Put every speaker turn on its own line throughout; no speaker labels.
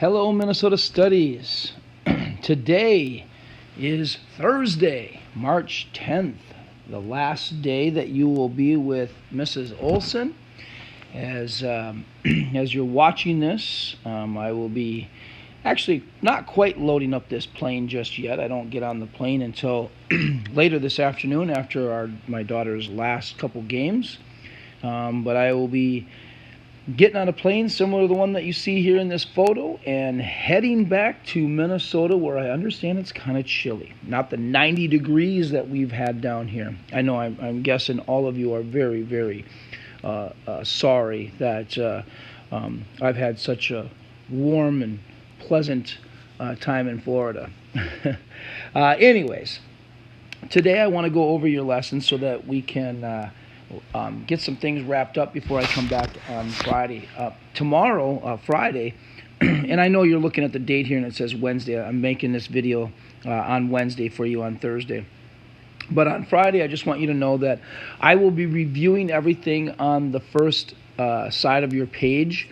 Hello, Minnesota Studies. Today is Thursday, March 10th, the last day that you will be with Mrs. Olson. As you're watching this, I will be actually not quite loading up this plane just yet. I don't get on the plane until later this afternoon after my daughter's last couple games. But I will be getting on a plane similar to the one that you see here in this photo and heading back to Minnesota, where I understand it's kind of chilly. Not the 90 degrees that we've had down here. I know I'm guessing all of you are very, very sorry that I've had such a warm and pleasant time in Florida. Anyways, today I want to go over your lessons so that we can get some things wrapped up before I come back on Friday. Tomorrow, Friday, and I know you're looking at the date here and it says Wednesday. I'm making this video on Wednesday for you on Thursday. But on Friday, I just want you to know that I will be reviewing everything on the first side of your page,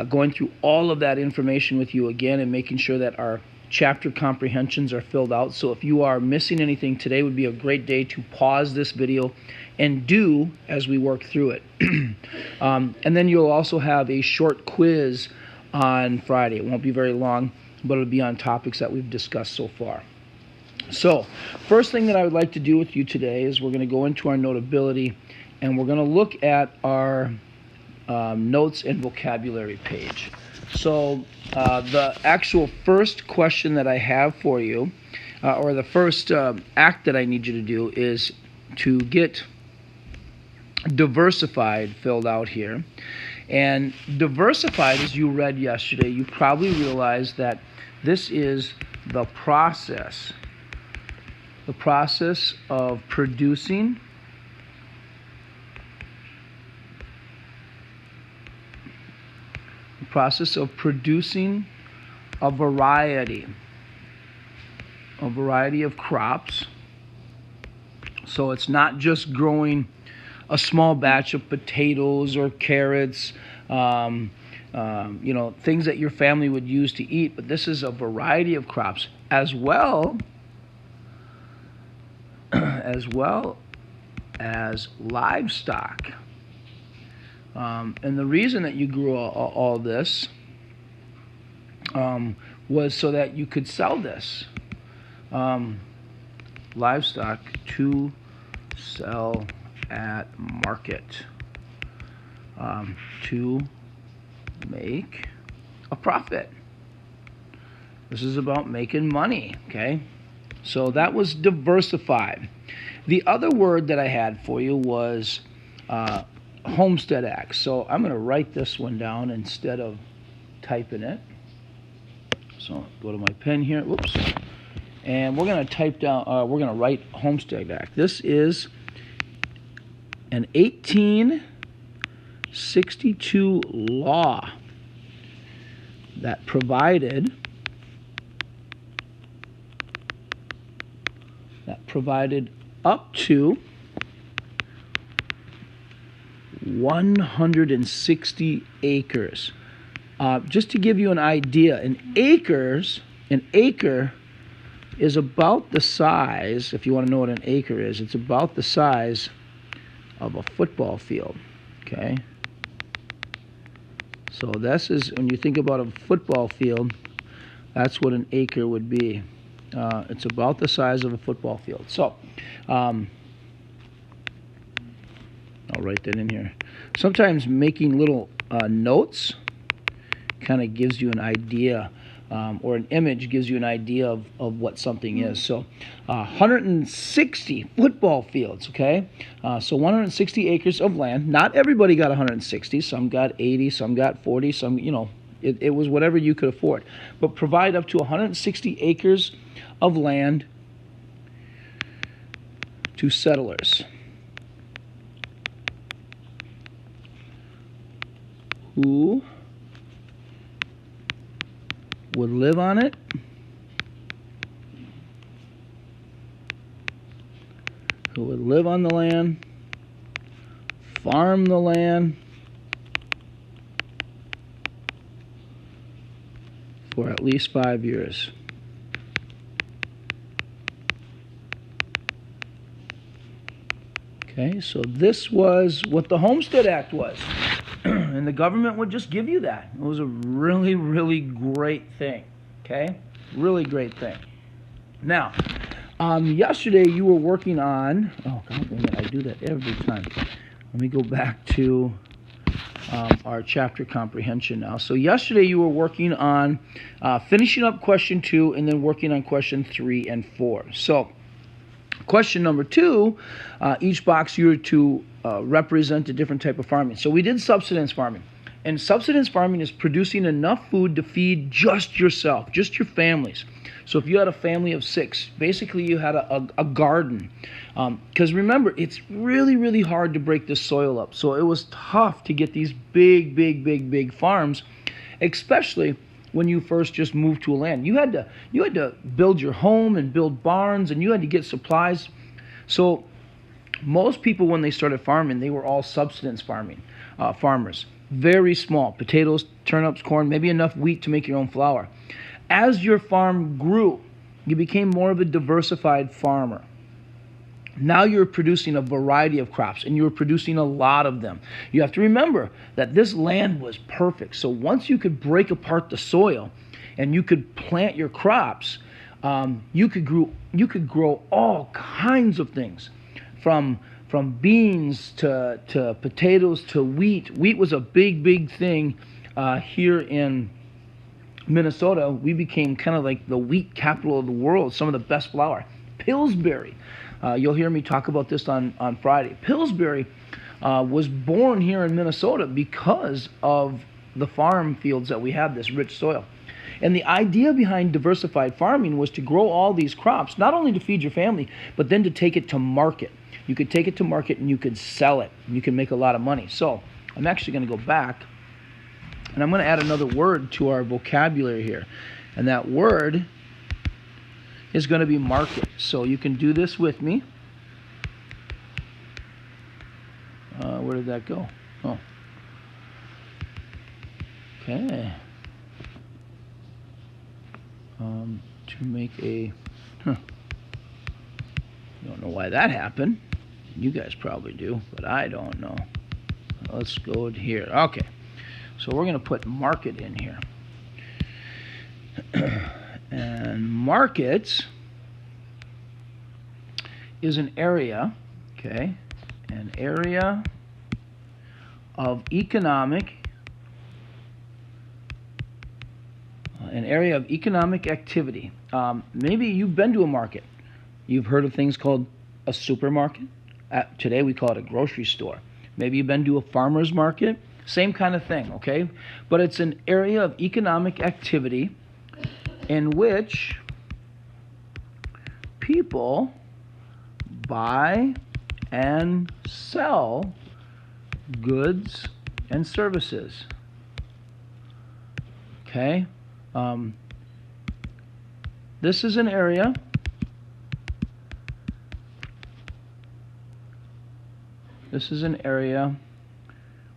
going through all of that information with you again and making sure that our chapter comprehensions are filled out. So if you are missing anything, today would be a great day to pause this video and do as we work through it. And then you'll also have a short quiz on Friday. It won't be very long, but it'll be on topics that we've discussed so far. So first thing that I would like to do with you today is we're going to go into our notability and we're going to look at our notes and vocabulary page. So the actual first question that I have for you, or the first act that I need you to do, is to get diversified filled out here. And diversified, as you read yesterday, you probably realized that this is the process of producing a variety of crops. So it's not just growing a small batch of potatoes or carrots, things that your family would use to eat, but this is a variety of crops as well as livestock. And the reason that you grew all this was so that you could sell this livestock to sell at market, to make a profit. This is about making money, okay? So that was diversified. The other word that I had for you was Homestead Act. So I'm going to write this one down instead of typing it. So go to my pen here. Whoops. And we're going to type down. We're going to write Homestead Act. This is an 1862 law that provided up to 160 acres. Just to give you an idea, an acre is about the size, if you want to know what an acre is, it's about the size of a football field, okay? So this is, when you think about a football field, that's what an acre would be. It's about the size of a football field. So, I'll write that in here. Sometimes making little notes kind of gives you an idea, or an image gives you an idea of what something is. So 160 football fields, okay? So 160 acres of land. Not everybody got 160. Some got 80, some got 40, some, it was whatever you could afford. But provide up to 160 acres of land to settlers who would live on it, who would live on the land, farm the land, for at least 5 years. Okay, so this was what the Homestead Act was. And the government would just give you that. It was a really, really great thing. Okay? Really great thing. Now, yesterday you were working on... Oh, God damn it, I do that every time. Let me go back to our chapter comprehension now. So yesterday you were working on finishing up question 2 and then working on question 3 and 4. So question number 2, each box you were to represent a different type of farming. So we did subsistence farming. And subsistence farming is producing enough food to feed just yourself, just your families. So if you had a family of 6, basically you had a garden. Because remember, it's really, really hard to break this soil up. So it was tough to get these big farms, especially when you first just moved to a land. You had to build your home and build barns, and you had to get supplies. So most people, when they started farming, they were all subsistence farmers. Very small, potatoes, turnips, corn, maybe enough wheat to make your own flour. As your farm grew, you became more of a diversified farmer. Now you're producing a variety of crops, and you're producing a lot of them. You have to remember that this land was perfect. So once you could break apart the soil and you could plant your crops, you could grow all kinds of things, from beans to potatoes to wheat. Wheat was a big thing here in Minnesota. We became kind of like the wheat capital of the world. Some of the best flour. Pillsbury. You'll hear me talk about this on Friday. Pillsbury was born here in Minnesota because of the farm fields that we have, this rich soil. And the idea behind diversified farming was to grow all these crops, not only to feed your family, but then to take it to market. You could take it to market and you could sell it. And you can make a lot of money. So I'm actually going to go back, and I'm going to add another word to our vocabulary here. And that word is going to be market. So you can do this with me. Where did that go? Oh. Okay. To make a... Don't know why that happened. You guys probably do, but I don't know. Let's go here. Okay. So we're going to put market in here. And markets is an area, okay, an area of economic activity. Maybe you've been to a market. You've heard of things called a supermarket. Today we call it a grocery store. Maybe you've been to a farmer's market. Same kind of thing, okay? But it's an area of economic activity in which people buy and sell goods and services. Okay? This is an area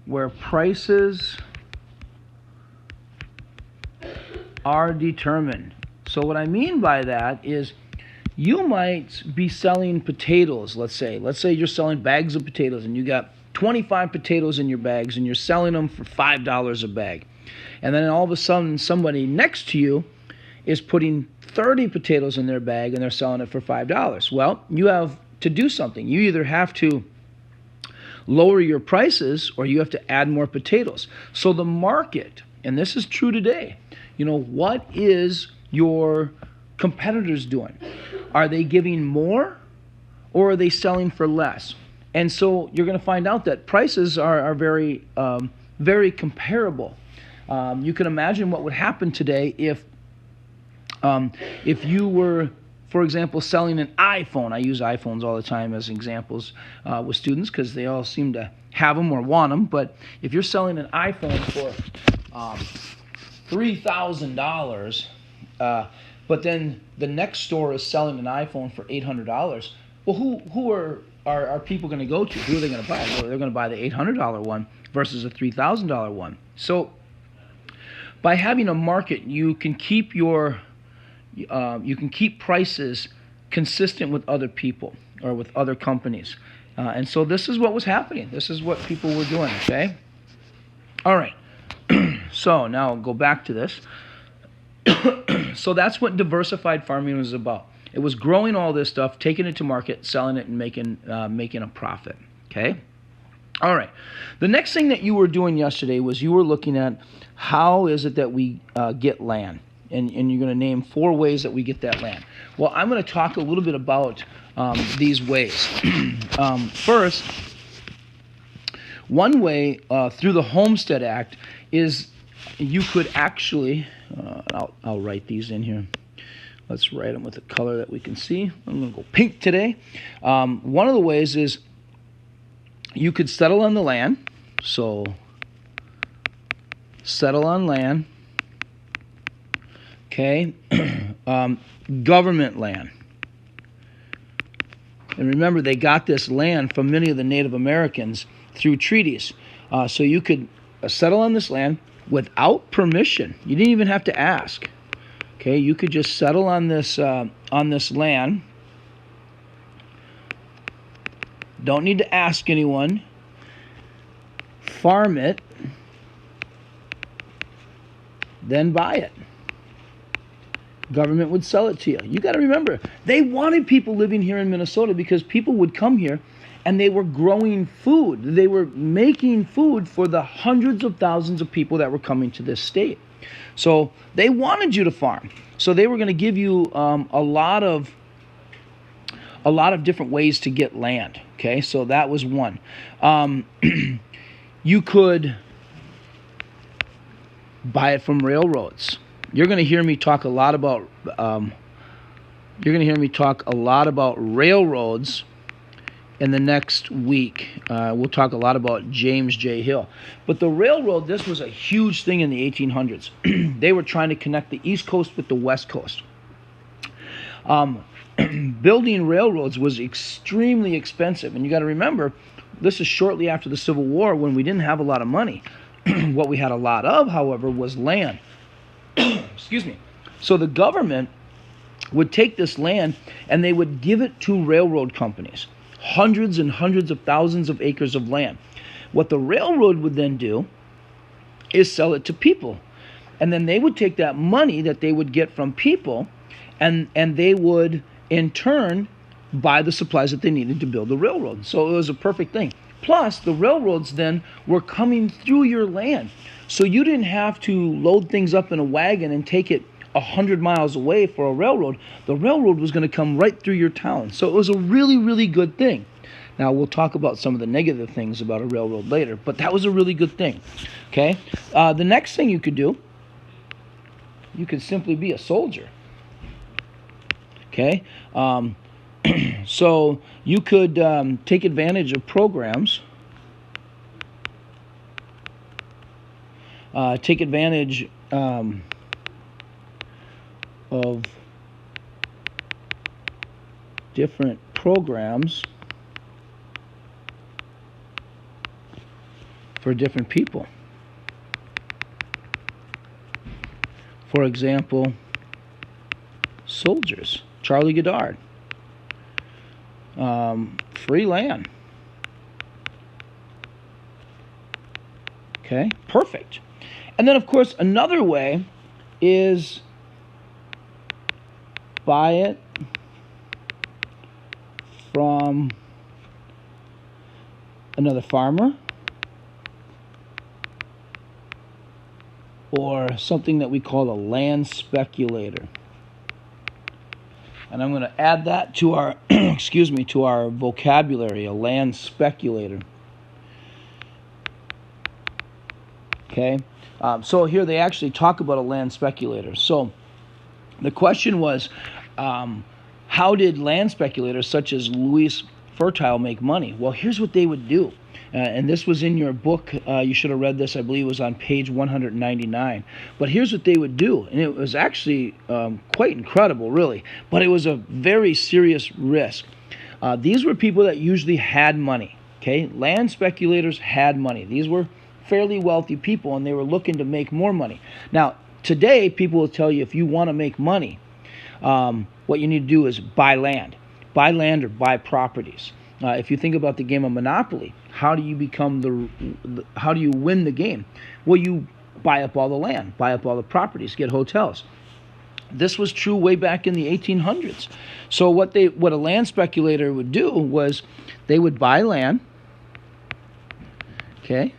where prices are determined. So what I mean by that is you might be selling potatoes, let's say you're selling bags of potatoes and you got 25 potatoes in your bags and you're selling them for $5 a bag. And then all of a sudden somebody next to you is putting 30 potatoes in their bag and they're selling it for $5. Well, you have to do something. You either have to lower your prices or you have to add more potatoes. So the market, and this is true today, what is your competitors doing? Are they giving more or are they selling for less? And so you're going to find out that prices are very, very comparable. You can imagine what would happen today if you were, for example, selling an iPhone. I use iPhones all the time as examples with students because they all seem to have them or want them. But if you're selling an iPhone for $3,000, but then the next store is selling an iPhone for $800, well, who are people going to go to? Who are they going to buy? Well, they're going to buy the $800 one versus a $3,000 one. So by having a market, you can keep prices consistent with other people or with other companies. And so this is what was happening. This is what people were doing, okay? All right. So now I'll go back to this. So that's what diversified farming was about. It was growing all this stuff, taking it to market, selling it, and making a profit, okay? All right. The next thing that you were doing yesterday was you were looking at how is it that we get land. And you're going to name 4 ways that we get that land. Well, I'm going to talk a little bit about these ways. First, one way through the Homestead Act is you could actually, I'll write these in here. Let's write them with a color that we can see. I'm going to go pink today. One of the ways is you could settle on the land. So, settle on land. Okay. Government land. And remember, they got this land from many of the Native Americans through treaties. So you could settle on this land without permission. You didn't even have to ask. Okay, you could just settle on this land. Don't need to ask anyone. Farm it, then buy it. Government would sell it to you. You got to remember, they wanted people living here in Minnesota because people would come here and they were growing food. They were making food for the hundreds of thousands of people that were coming to this state. So they wanted you to farm. So they were going to give you a lot of different ways to get land. Okay, so that was one. You could buy it from railroads. You're going to hear me talk a lot about railroads in the next week. We'll talk a lot about James J. Hill. But the railroad, this was a huge thing in the 1800s. They were trying to connect the East Coast with the West Coast. Building railroads was extremely expensive. And you got to remember, this is shortly after the Civil War when we didn't have a lot of money. What we had a lot of, however, was land. Excuse me. So the government would take this land and they would give it to railroad companies. Hundreds and hundreds of thousands of acres of land. What the railroad would then do is sell it to people. And then they would take that money that they would get from people and they would, in turn, buy the supplies that they needed to build the railroad. So it was a perfect thing. Plus, the railroads then were coming through your land. So you didn't have to load things up in a wagon and take it 100 miles away for a railroad. The railroad was going to come right through your town. So it was a really, really good thing. Now, we'll talk about some of the negative things about a railroad later, but that was a really good thing. Okay? The next thing you could do, you could simply be a soldier. Okay? So you could take advantage of programs. Take advantage of different programs for different people. For example, soldiers, Charlie Goddard, free land. Okay, perfect. And then, of course, another way is buy it from another farmer or something that we call a land speculator. And I'm going to add that to our to our vocabulary, a land speculator. Okay? So here they actually talk about a land speculator. So the question was, how did land speculators such as Louis Fertile make money? Well, here's what they would do. And this was in your book. You should have read this. I believe it was on page 199. But here's what they would do. And it was actually quite incredible, really. But it was a very serious risk. These were people that usually had money. Okay, land speculators had money. These were fairly wealthy people, and they were looking to make more money. Now, today, people will tell you if you want to make money, what you need to do is buy land or buy properties. If you think about the game of Monopoly, how do you how do you win the game? Well, you buy up all the land, buy up all the properties, get hotels. This was true way back in the 1800s. So what a land speculator would do was they would buy land. Okay,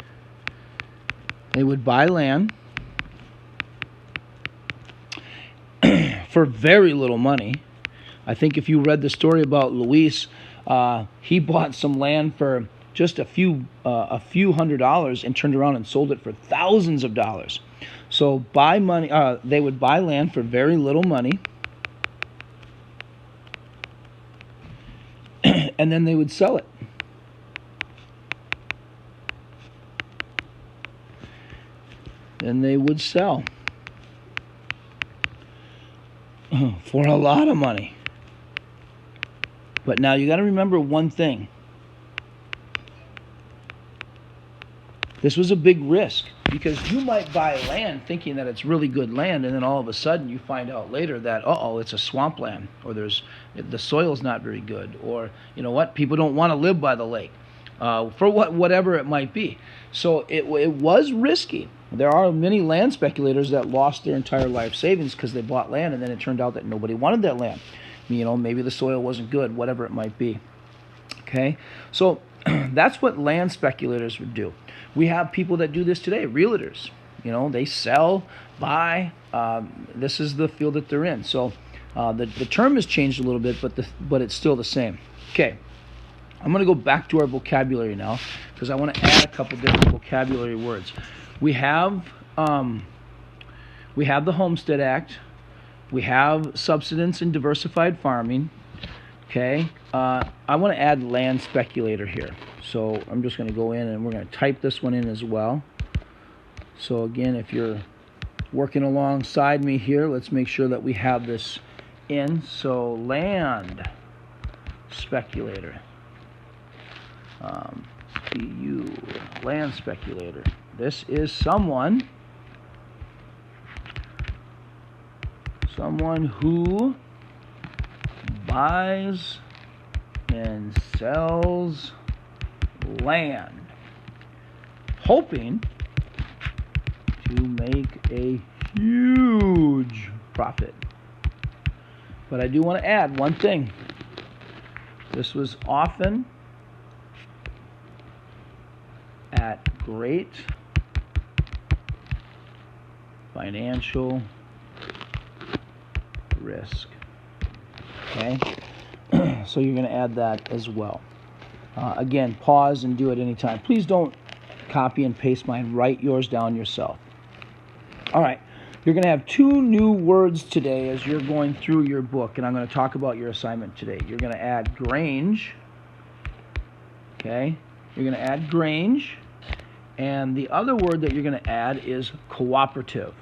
they would buy land for very little money. I think if you read the story about Luis, he bought some land for just a few $100s and turned around and sold it for thousands of dollars. So they would buy land for very little money, and then they would sell it. Then they would sell for a lot of money. But now you got to remember one thing. This was a big risk, because you might buy land thinking that it's really good land, and then all of a sudden you find out later that it's a swampland, or the soil's not very good, or you know what, people don't want to live by the lake, for whatever it might be. So it was risky. There are many land speculators that lost their entire life savings because they bought land, and then it turned out that nobody wanted that land. You know, maybe the soil wasn't good, whatever it might be. Okay, so that's what land speculators would do. We have people that do this today, realtors. You know, they sell, buy. This is the field that they're in. So the term has changed a little bit, but it's still the same. Okay, I'm going to go back to our vocabulary now, because I want to add a couple different vocabulary words. We have the Homestead Act. We have subsistence and diversified farming. Okay, I want to add land speculator here. So I'm just going to go in and we're going to type this one in as well. So again, if you're working alongside me here, let's make sure that we have this in. So land speculator. Land speculator. This is someone who buys and sells land, hoping to make a huge profit. But I do want to add one thing. This was often at great financial risk. Okay, so you're going to add that as well. Again, pause and do it anytime. Please don't copy and paste mine. Write yours down yourself. All right, you're going to have 2 new words today as you're going through your book, and I'm going to talk about your assignment today. You're going to add Grange. Okay, you're going to add Grange, and the other word that you're going to add is cooperative.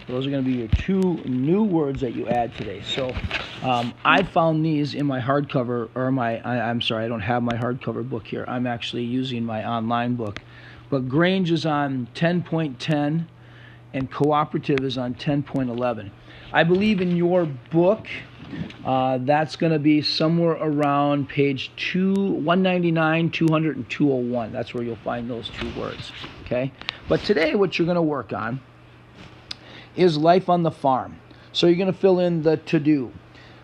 Those are going to be your 2 new words that you add today. So I found these in my hardcover, or I'm sorry, I don't have my hardcover book here. I'm actually using my online book. But Grange is on 10.10 and cooperative is on 10.11. I believe in your book, that's going to be somewhere around page 199, 200, and 201. That's where you'll find those 2 words. Okay? But today what you're going to work on is life on the farm. So you're going to fill in the to-do.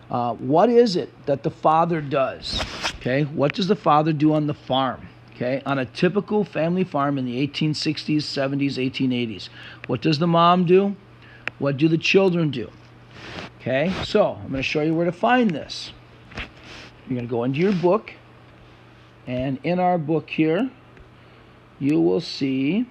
What is it that the father does? Okay, what does the father do on the farm? Okay, on a typical family farm in the 1860s, 70s, 1880s. What does the mom do? What do the children do? Okay, so I'm going to show you where to find this. You're going to go into your book, and in our book here, you will see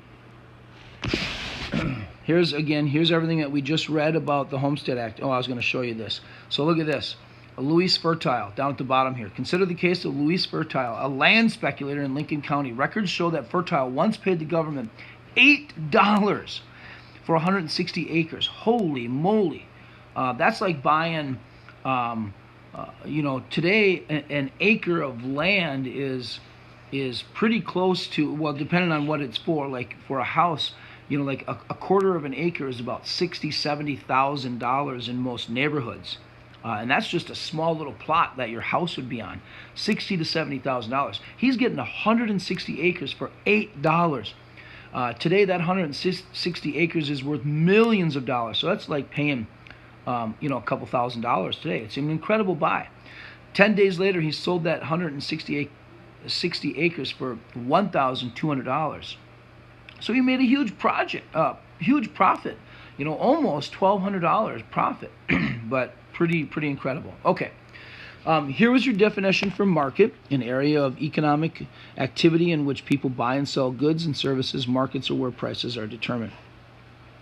here's everything that we just read about the Homestead Act. Oh, I was going to show you this. So look at this. Luis Fertile, down at the bottom here. Consider the case of Luis Fertile, a land speculator in Lincoln County. Records show that Fertile once paid the government $8 for 160 acres. Holy moly. That's like buying, today an acre of land is is pretty close to, well, depending on what it's for, like for a house, like a quarter of an acre is about $60,000-$70,000 in most neighborhoods. And that's just a small little plot that your house would be on. $60,000 to $70,000. He's getting 160 acres for $8. Today, that 160 acres is worth millions of dollars. So that's like paying, a couple $1,000s today. It's an incredible buy. 10 days later, he sold that 160 acres for $1,200. So he made a huge profit. Almost $1,200 profit, but pretty incredible. Okay. Here was your definition for market: an area of economic activity in which people buy and sell goods and services. Markets are where prices are determined.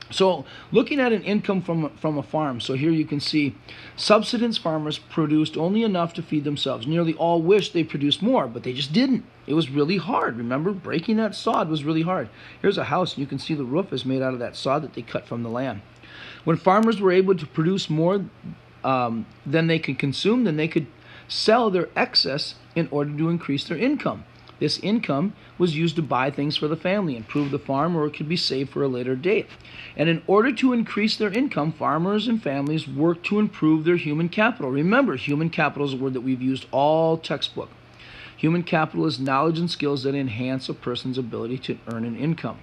So looking at an income from a farm, so here you can see subsistence farmers produced only enough to feed themselves. Nearly all wished they produced more, but they just didn't. It was really hard. Remember, breaking that sod was really hard. Here's a house, and you can see the roof is made out of that sod that they cut from the land. When farmers were able to produce more than they could consume, then they could sell their excess in order to increase their income. This income was used to buy things for the family, improve the farm, or it could be saved for a later date. And in order to increase their income, farmers and families worked to improve their human capital. Remember, human capital is a word that we've used all textbook. Human capital is knowledge and skills that enhance a person's ability to earn an income.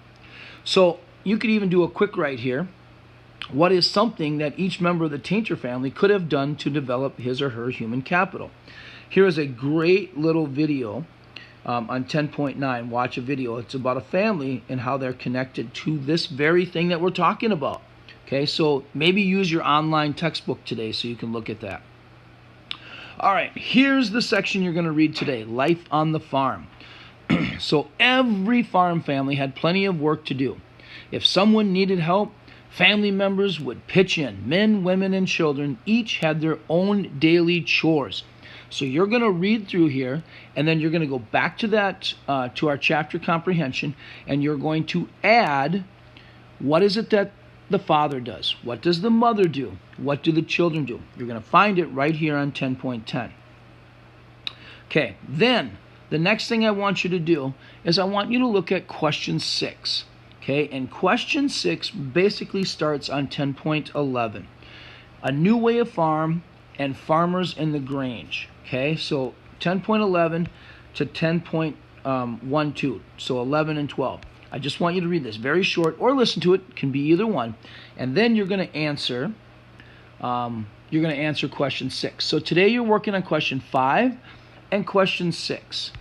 So you could even do a quick write here. What is something that each member of the Tainter family could have done to develop his or her human capital? Here is a great little video on 10.9. Watch a video. It's about a family and how they're connected to this very thing that we're talking about. Okay, so maybe use your online textbook today so you can look at that. All right, here's the section you're going to read today: Life on the Farm. So every farm family had plenty of work to do. If someone needed help, family members would pitch in. Men, women, and children each had their own daily chores. So you're going to read through here, and then you're going to go back to that, to our chapter comprehension, and you're going to add, what is it that the father does? What does the mother do? What do the children do? You're going to find it right here on 10.10. Okay, then the next thing I want you to do is I want you to look at question 6. Okay, and question 6 basically starts on 10.11. A new way of farm and farmers in the Grange. Okay, so 10.11 to 10.12, so 11 and 12. I just want you to read this, very short, or listen to it, can be either one, and then you're going to answer. Question 6. So today you're working on question 5 and question 6.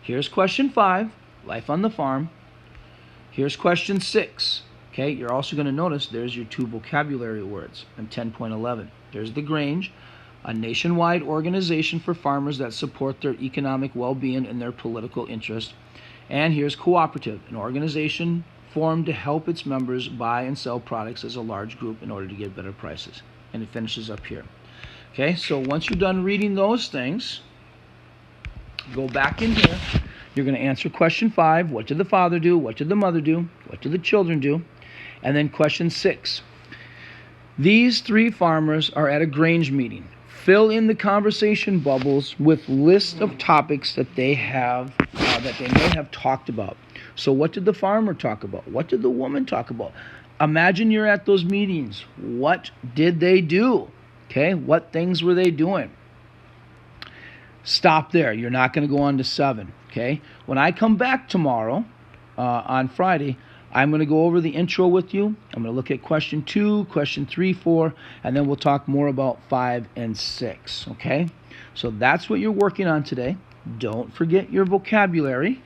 Here's question 5, life on the farm. Here's question 6. Okay, you're also going to notice there's your 2 vocabulary words on 10.11. There's the Grange, a nationwide organization for farmers that support their economic well-being and their political interest. And here's cooperative, an organization formed to help its members buy and sell products as a large group in order to get better prices. And it finishes up here. Okay, so once you're done reading those things, go back in here. You're going to answer question 5, what did the father do? What did the mother do? What did the children do? And then question 6. These 3 farmers are at a Grange meeting. Fill in the conversation bubbles with lists of topics that they have, that they may have talked about. So what did the farmer talk about? What did the woman talk about? Imagine you're at those meetings. What did they do? Okay, what things were they doing? Stop there. You're not going to go on to 7. Okay, when I come back tomorrow on Friday, I'm going to go over the intro with you. I'm going to look at question 2, question 3, 4, and then we'll talk more about 5 and 6, okay? So that's what you're working on today. Don't forget your vocabulary.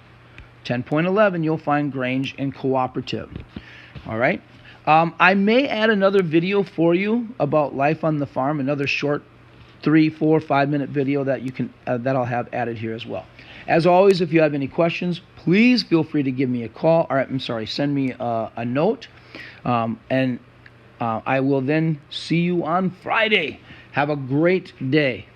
10.11, you'll find Grange and cooperative, all right? I may add another video for you about life on the farm, another short 3, 4, 5-minute video that you can that I'll have added here as well. As always, if you have any questions, please feel free to give me a call, or send me a note, and I will then see you on Friday. Have a great day.